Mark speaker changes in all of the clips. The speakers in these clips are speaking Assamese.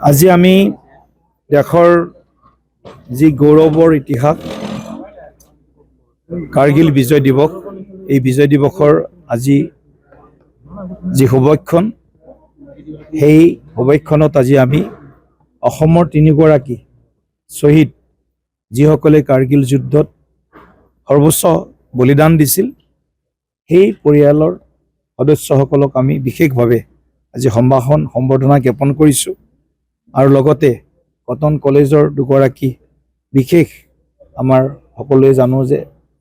Speaker 1: আজি আমি দেশৰ যি গৌৰৱৰ ইতিহাস কাৰ্গিল বিজয় দিৱস এই বিজয় দিৱসৰ আজি যি শুভক্ষণ সেই শুভক্ষণত আজি আমি অসমৰ তিনিগৰাকী শ্বহীদ যিসকলে কাৰ্গিল যুদ্ধত সৰ্বোচ্চ বলিদান দিছিল সেই পৰিয়ালৰ সদস্যসকলক আমি বিশেষভাৱে আজি সম্বৰ্ধনা জ্ঞাপন কৰিছোঁ আৰু লগতে কটন কলেজৰ দুগৰাকী বিশেষ আমাৰ সকলোৱে জানো যে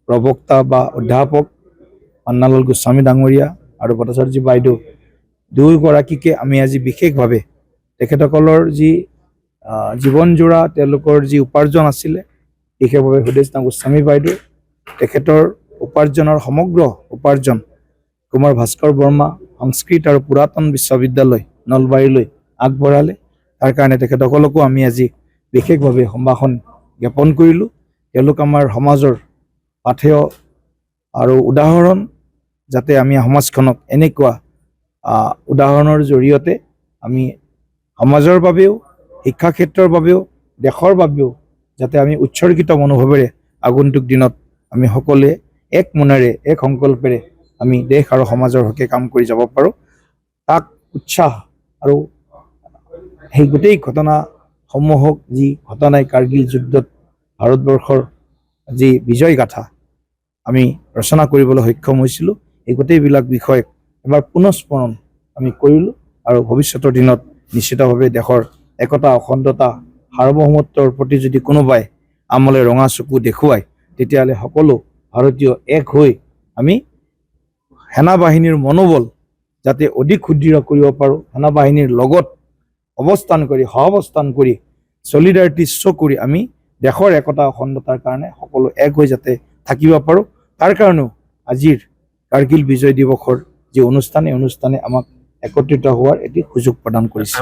Speaker 1: প্ৰবক্তা বা অধ্যাপক পান্নালাল গোস্বামী ডাঙৰীয়া আৰু ভট্টাচাৰ্য বাইদেউ দুয়োগৰাকীকে আমি আজি বিশেষভাৱে তেখেতসকলৰ যি জীৱনজোৰা তেওঁলোকৰ যি উপাৰ্জন আছিলে বিশেষভাৱে সুদেশনা গোস্বামী বাইদেউ তেখেতৰ উপাৰ্জনৰ সমগ্ৰ উপাৰ্জন কুমাৰ ভাস্কৰ বৰ্মা সংস্কৃত আৰু পুৰাতন বিশ্ববিদ্যালয় নলবাৰীলৈ আগবঢ়ালে তাৰ কাৰণে তেখেতসকলকো আমি আজি বিশেষভাৱে সম্ভাষণ জ্ঞাপন কৰিলোঁ তেওঁলোক আমাৰ সমাজৰ পাথেয় আৰু উদাহৰণ যাতে আমি সমাজখনক এনেকুৱা উদাহৰণৰ জৰিয়তে আমি সমাজৰ বাবেও শিক্ষা ক্ষেত্ৰৰ বাবেও দেশৰ বাবেও যাতে আমি উৎসৰ্গিত মনোভাৱেৰে আগন্তুক দিনত আমি সকলোৱে এক মনেৰে এক সংকল্পেৰে আমি দেশ আৰু সমাজৰ হকে কাম কৰি যাব পাৰোঁ তাক উৎসাহ আৰু সেই গোটেই ঘটনাসমূহক যি ঘটনাই কাৰ্গিল যুদ্ধত ভাৰতবৰ্ষৰ যি বিজয় গাথা আমি ৰচনা কৰিবলৈ সক্ষম হৈছিলোঁ এই গোটেইবিলাক বিষয় এবাৰ পুনঃস্মৰণ আমি কৰিলোঁ আৰু ভৱিষ্যতৰ দিনত নিশ্চিতভাৱে দেশৰ একতা অখণ্ডতা সাৰ্বভৌমত্বৰ প্ৰতি যদি কোনোবাই আমলে ৰঙা চকু দেখুৱায় তেতিয়াহ'লে সকলো ভাৰতীয় এক হৈ আমি সেনাবাহিনীৰ মনোবল যাতে অধিক সুদৃঢ় কৰিব পাৰোঁ সেনাবাহিনীৰ লগত সহাৱস্থান কৰি চলিডাৰিটি শ্ব' কৰি আমি দেশৰ একতা অখণ্ডতাৰ কাৰণে সকলো এক হৈ যাতে থাকিব পাৰোঁ তাৰ কাৰণেও আজিৰ কাৰ্গিল বিজয় দিৱসৰ যি অনুষ্ঠান এই অনুষ্ঠানে আমাক একত্ৰিত হোৱাৰ এটি সুযোগ প্ৰদান কৰিছে।